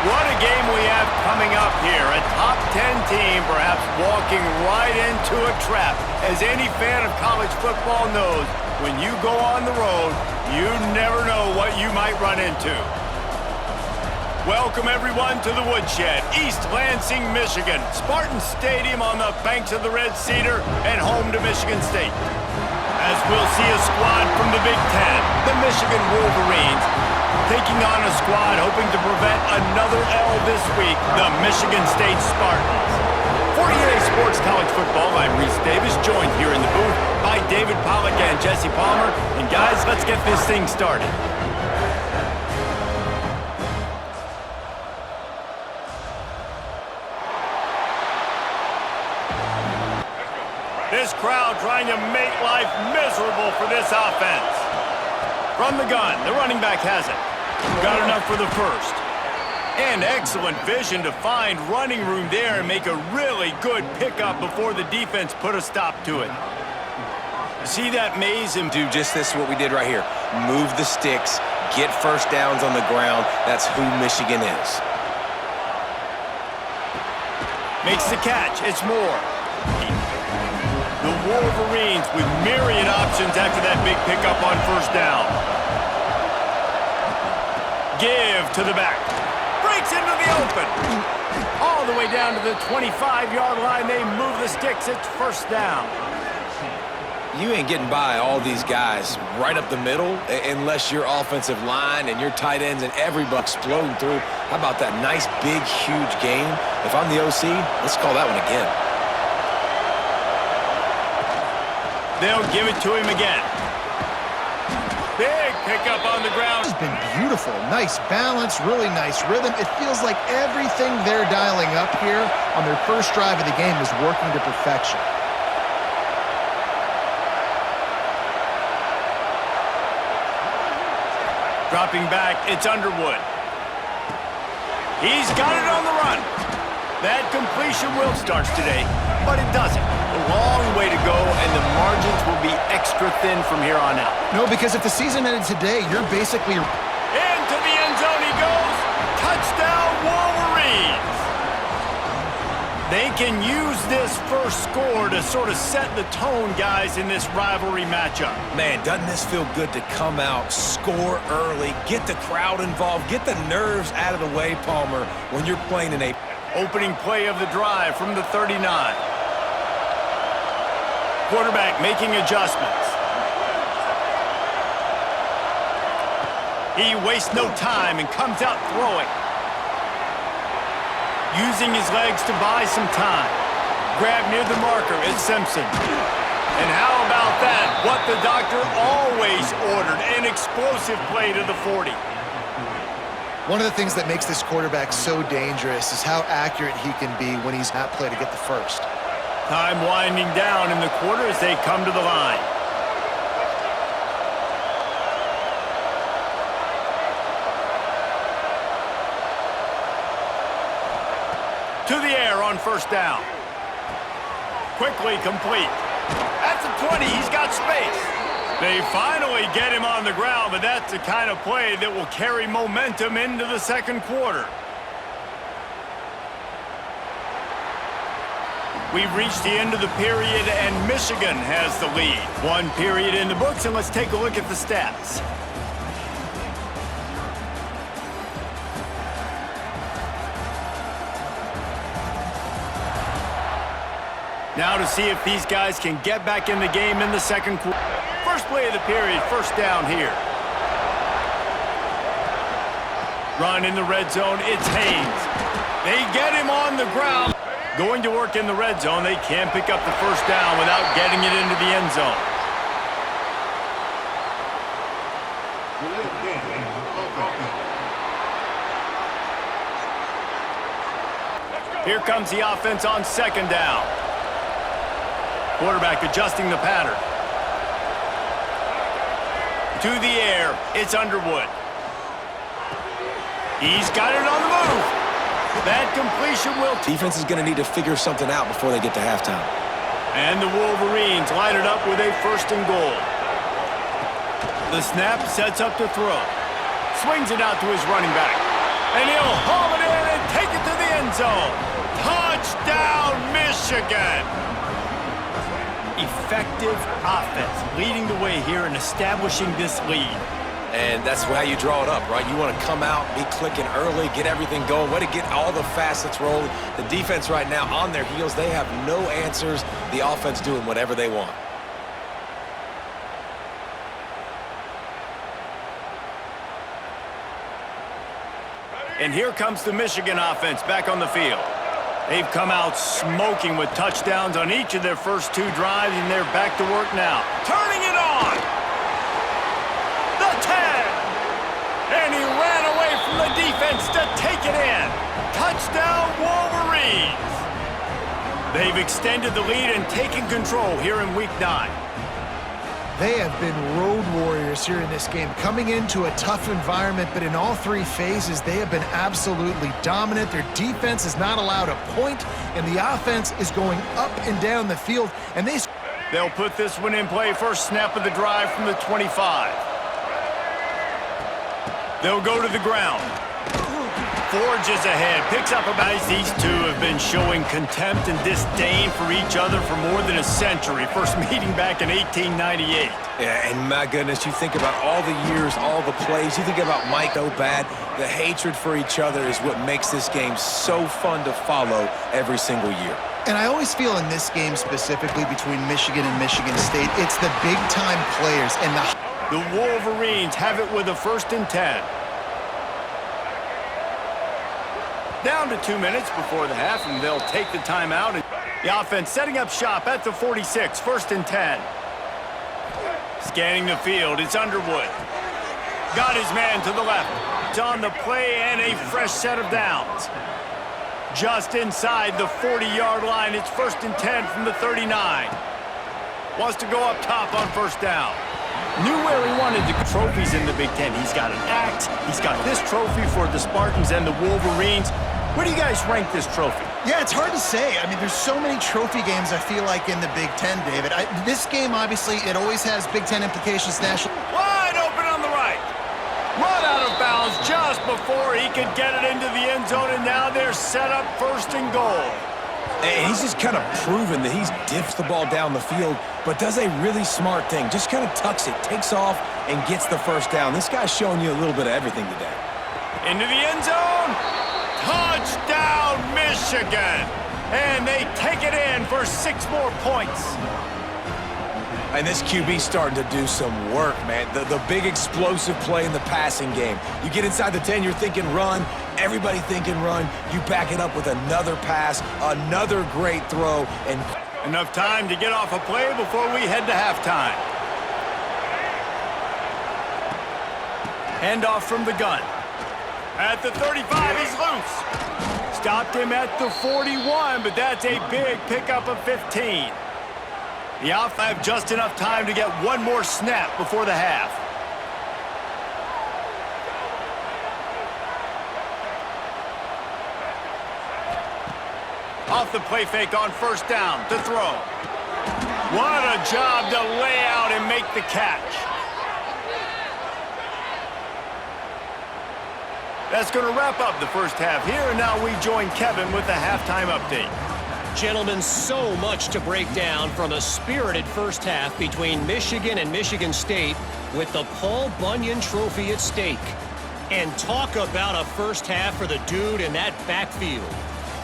What a game we have coming up here. A top 10 team perhaps walking right into a trap. As any fan of college football knows, when you go on the road, you never know what you might run into. Welcome everyone to the Woodshed, East Lansing, Michigan. Spartan Stadium on the banks of the Red Cedar and home to Michigan State. As we'll see a squad from the Big Ten, the Michigan Wolverines, taking on a squad hoping to prevent another L this week, the Michigan State Spartans. For EA Sports College Football, I'm Reese Davis, joined here in the booth by David Pollack and Jesse Palmer. And guys, let's get this thing started. This crowd trying to make life miserable for this offense. From the gun, the running back has it. Got enough for the first. And excellent vision to find running room there and make a really good pickup before the defense put a stop to it. See that maze and do just this, what we did right here. Move the sticks, get first downs on the ground. That's who Michigan is. Makes the catch. It's Moore. The Wolverines with myriad options after that big pickup on first down. Give to the back. Breaks into the open. All the way down to the 25-yard line. They move the sticks. It's first down. You ain't getting by all these guys right up the middle unless your offensive line and your tight ends and everybody exploding through. How about that nice, big, huge game? If I'm the OC, let's call that one again. They'll give it to him again. Big pickup on the ground. It's been beautiful. Nice balance, really nice rhythm. It feels like everything they're dialing up here on their first drive of the game is working to perfection. Dropping back, it's Underwood. He's got it on the run. That completion will start today, but it doesn't. A long way to go, and the margins will be extra thin from here on out. No, because if the season ended today, you're basically... Into the end zone he goes. Touchdown, Wolverines. They can use this first score to sort of set the tone, guys, in this rivalry matchup. Man, doesn't this feel good to come out, score early, get the crowd involved, get the nerves out of the way, Palmer, when you're playing in a... Opening play of the drive from the 39. Quarterback making adjustments. He wastes no time and comes out throwing. Using his legs to buy some time. Grab near the marker is Simpson. And how about that? What the doctor always ordered, an explosive play to the 40. One of the things that makes this quarterback so dangerous is how accurate he can be when he's at play to get the first. Time winding down in the quarter as they come to the line. To the air on first down. Quickly complete. At the 20, he's got space. They finally get him on the ground, but that's the kind of play that will carry momentum into the second quarter. We've reached the end of the period, and Michigan has the lead. One period in the books, and let's take a look at the stats. Now to see if these guys can get back in the game in the second quarter. First play of the period, first down here. Run in the red zone, it's Haynes. They get him on the ground. Going to work in the red zone, they can't pick up the first down without getting it into the end zone. Here comes the offense on second down. Quarterback adjusting the pattern. To the air, it's Underwood. He's got it on the move. That completion will... Defense is going to need to figure something out before they get to halftime. And the Wolverines line it up with a first and goal. The snap sets up to throw. Swings it out to his running back. And he'll haul it in zone. Touchdown, Michigan! Effective offense leading the way here and establishing this lead. And that's how you draw it up, right? You want to come out, be clicking early, get everything going, way to get all the facets rolling. The defense right now on their heels, they have no answers. The offense doing whatever they want. And here comes the Michigan offense back on the field. They've come out smoking with touchdowns on each of their first 2 drives, and they're back to work now. Turning it on! The 10! And he ran away from the defense to take it in. Touchdown, Wolverines! They've extended the lead and taken control here in Week 9. They have been road warriors here in this game, coming into a tough environment, but in all 3 phases, they have been absolutely dominant. Their defense is not allowed a point, and the offense is going up and down the field, and they'll put this one in play. First snap of the drive from the 25. They'll go to the ground. Forges ahead, picks up about it. These two have been showing contempt and disdain for each other for more than a century. First meeting back in 1898. Yeah, and my goodness, you think about all the years, all the plays. You think about Mike O'Bad. The hatred for each other is what makes this game so fun to follow every single year. And I always feel in this game specifically between Michigan and Michigan State, it's the big-time players and the Wolverines have it with a 1st and 10. Down to 2 minutes before the half, and they'll take the timeout. And the offense setting up shop at the 46, 1st and 10. Scanning the field, it's Underwood. Got his man to the left. It's on the play and a fresh set of downs. Just inside the 40-yard line, it's 1st and 10 from the 39. Wants to go up top on 1st down. Knew where he wanted the trophies in the Big Ten. He's got an axe. He's got this trophy for the Spartans and the Wolverines. Where do you guys rank this trophy? Yeah, it's hard to say. I mean, there's so many trophy games, I feel like, in the Big Ten, David. This game, obviously, it always has Big Ten implications nationally. Wide open on the right. Run out of bounds just before he could get it into the end zone, and now they're set up 1st and goal. And he's just kind of proven that he's dips the ball down the field, but does a really smart thing. Just kind of tucks it, takes off, and gets the 1st down. This guy's showing you a little bit of everything today. Into the end zone. Touchdown, Michigan. And they take it in for 6 more points. And this QB's starting to do some work, man. The big explosive play in the passing game. You get inside the 10, you're thinking run. Everybody thinking run. You back it up with another pass, another great throw, and enough time to get off a play before we head to halftime. Handoff from the gun. At the 35, he's loose. Stopped him at the 41, but that's a big pickup of 15. The offense have just enough time to get one more snap before the half. Off the play fake on 1st down to throw. What a job to lay out and make the catch. That's going to wrap up the first half here, and now we join Kevin with the halftime update. Gentlemen, so much to break down from a spirited first half between Michigan and Michigan State with the Paul Bunyan Trophy at stake. And talk about a first half for the dude in that backfield.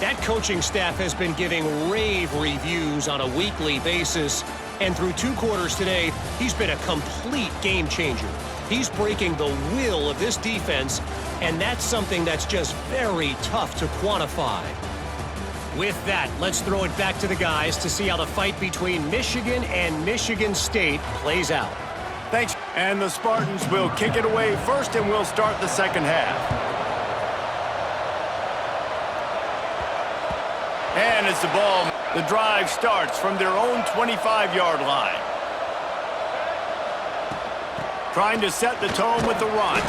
That coaching staff has been giving rave reviews on a weekly basis, and through 2 quarters today, he's been a complete game changer. He's breaking the will of this defense, and that's something that's just very tough to quantify. With that, let's throw it back to the guys to see how the fight between Michigan and Michigan State plays out. Thanks. And the Spartans will kick it away first, and we'll start the second half. And as the drive starts from their own 25-yard line. Trying to set the tone with the run.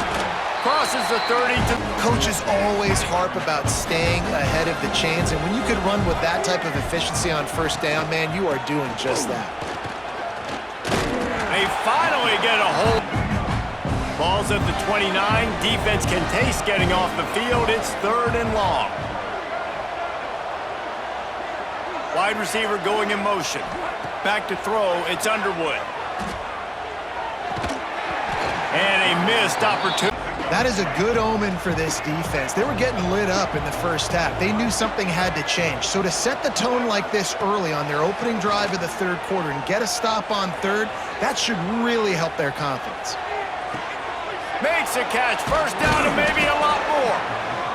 Crosses the 30 to... Coaches always harp about staying ahead of the chains, and when you can run with that type of efficiency on 1st down, man, you are doing just that. They finally get a hold. Ball's at the 29. Defense can taste getting off the field. It's 3rd and long. Wide receiver going in motion. Back to throw, it's Underwood. And a missed opportunity. That is a good omen for this defense. They were getting lit up in the first half. They knew something had to change. So to set the tone like this early on their opening drive of the third quarter and get a stop on third, that should really help their confidence. Makes a catch, first down and maybe a lot more.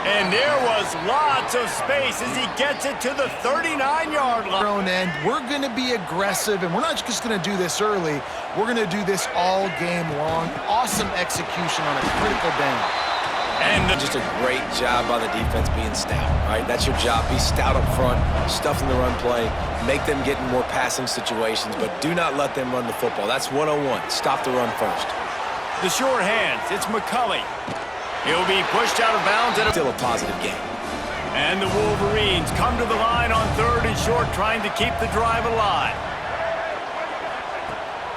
And there was lots of space as he gets it to the 39-yard line. And we're going to be aggressive, and we're not just going to do this early. We're going to do this all game long. Awesome execution on a critical down. And just a great job by the defense being stout, right? That's your job. Be stout up front, stuff in the run play, make them get in more passing situations, but do not let them run the football. That's 101. Stop the run first. The short hands, it's McCulley. He'll be pushed out of bounds at Still a positive game. And the Wolverines come to the line on third and short, trying to keep the drive alive.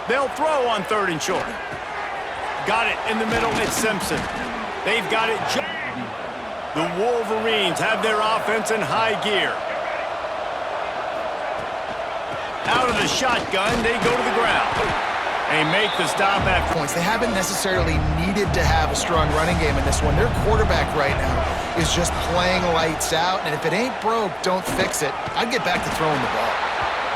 They'll throw on third and short. Got it in the middle, it's Simpson. They've got it. The Wolverines have their offense in high gear. Out of the shotgun, they go to the ground. They make the stop after points. They haven't necessarily needed to have a strong running game in this one. Their quarterback right now is just playing lights out, and if it ain't broke, don't fix it. I'd get back to throwing the ball.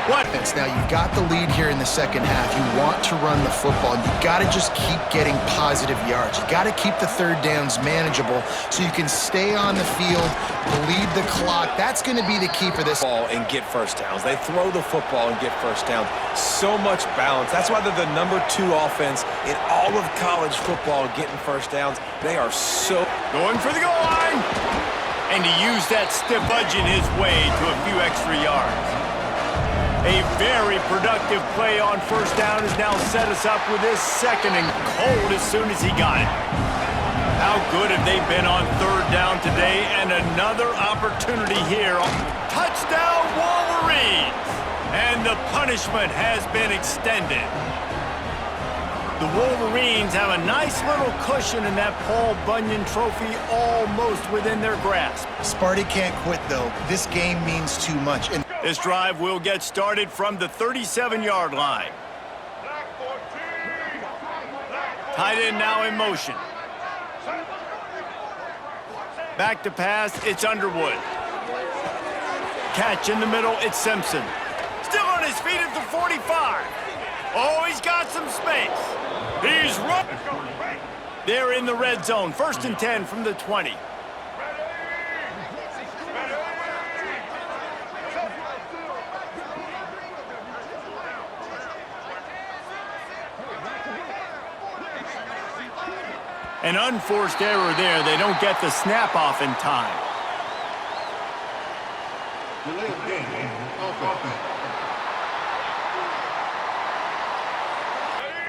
what? Now, you've got the lead here in the second half. You want to run the football. You got to just keep getting positive yards. You got to keep the third downs manageable so you can stay on the field, bleed the clock. That's going to be the key for this. Ball and get first downs. They throw the football and get first downs. So much balance. That's why they're the #2 offense in all of college football getting first downs. They are so... Going for the goal line. And to use that stiff budging his way to a few extra yards. A very productive play on first down has now set us up with this second and cold as soon as he got it. How good have they been on third down today? And another opportunity here. Touchdown Wolverines! And the punishment has been extended. The Wolverines have a nice little cushion in that Paul Bunyan trophy almost within their grasp. Sparty can't quit, though. This game means too much. And this drive will get started from the 37-yard line. Tight end now in motion. Back to pass, it's Underwood. Catch in the middle, it's Simpson. Still on his feet at the 45. Oh, he's got some space. He's running. They're in the red zone. 1st and 10 from the 20. An unforced error there. They don't get the snap off in time.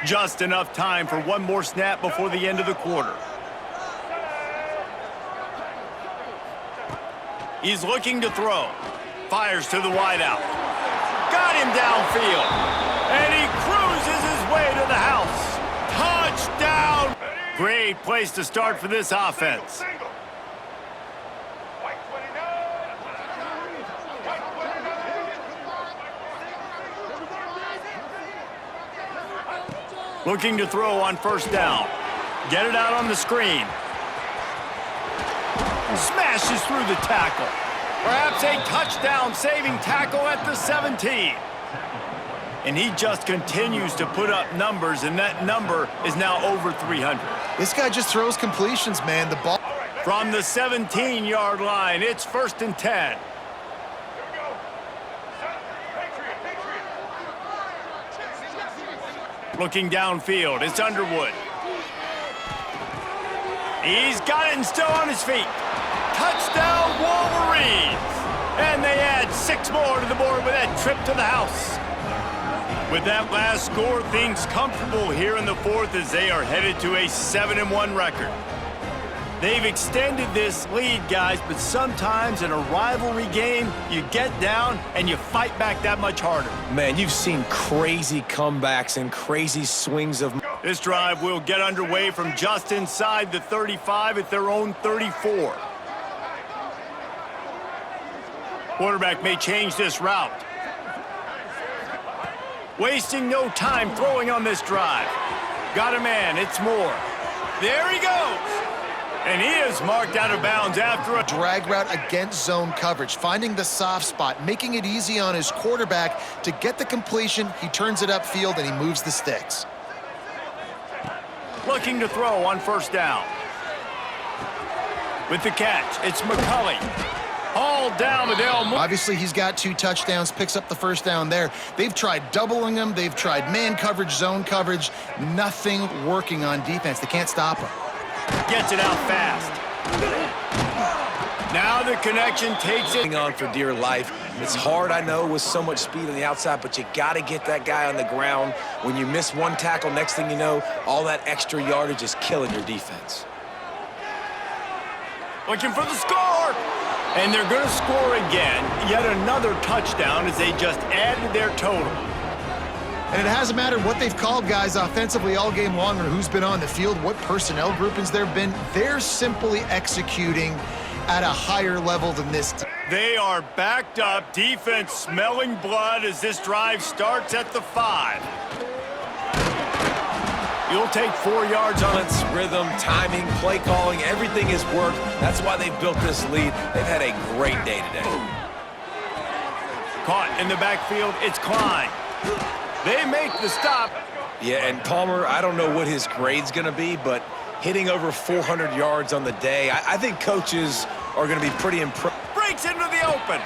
Just enough time for one more snap before the end of the quarter. He's looking to throw. Fires to the wideout. Got him downfield. And he cruises his way to the house. Touchdown! Great place to start for this offense. Looking to throw on first down. Get it out on the screen. Smashes through the tackle. Perhaps a touchdown-saving tackle at the 17. And he just continues to put up numbers, and that number is now over 300. this guy just throws completions, man. The ball... From the 17-yard line, it's 1st and 10. Looking downfield, it's Underwood. He's got it and still on his feet. Touchdown Wolverines! And they add 6 more to the board with that trip to the house. With that last score, things comfortable here in the 4th as they are headed to a 7-1 record. They've extended this lead, guys, but sometimes in a rivalry game, you get down and you fight back that much harder. Man, you've seen crazy comebacks and crazy swings of... This drive will get underway from just inside the 35 at their own 34. Quarterback may change this route. Wasting no time throwing on this drive. Got a man, it's Moore. There he goes. And he is marked out of bounds after a drag route against zone coverage, finding the soft spot, making it easy on his quarterback to get the completion. He turns it upfield and he moves the sticks. Looking to throw on first down. With the catch, it's McCulley. All down with Elmo. Obviously, he's got 2 touchdowns, picks up the first down there. They've tried doubling him. They've tried man coverage, zone coverage. Nothing working on defense. They can't stop him. Gets it out fast. Now the connection takes it. On for dear life. It's hard, I know, with so much speed on the outside, but you got to get that guy on the ground. When you miss one tackle, next thing you know, all that extra yardage is killing your defense. Looking for the score. And they're going to score again. Yet another touchdown as they just added their total. And it hasn't mattered what they've called guys offensively all game long or who's been on the field, what personnel groupings there have been. They're simply executing at a higher level than this. They are backed up, defense smelling blood as this drive starts at the 5. You'll take 4 yards on it. Rhythm, timing, play calling, everything has worked. That's why they've built this lead. They've had a great day today. Caught in the backfield, it's Klein. They make the stop. Yeah, and Palmer, I don't know what his grade's going to be, but hitting over 400 yards on the day, I think coaches are going to be pretty impressed. Breaks into the open.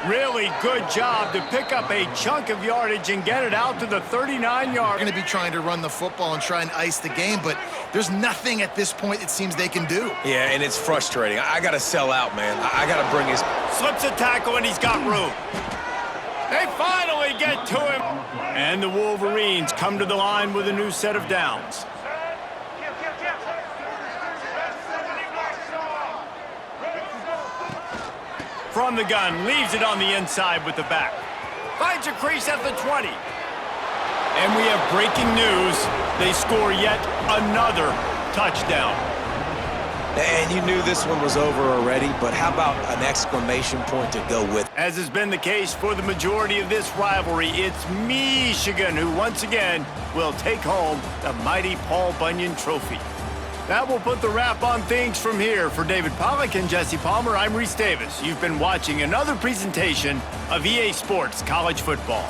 Really good job to pick up a chunk of yardage and get it out to the 39-yard. They're going to be trying to run the football and try and ice the game, but there's nothing at this point it seems they can do. Yeah, and it's frustrating. I got to sell out, man. I got to bring his... Slips a tackle, and he's got room. They finally get to him. And the Wolverines come to the line with a new set of downs. From the gun, leaves it on the inside with the back. Finds a crease at the 20. And we have breaking news. They score yet another touchdown. And you knew this one was over already, but how about an exclamation point to go with? As has been the case for the majority of this rivalry, it's Michigan who once again will take home the mighty Paul Bunyan Trophy. That will put the wrap on things from here. For David Pollack and Jesse Palmer, I'm Reese Davis. You've been watching another presentation of EA Sports College Football.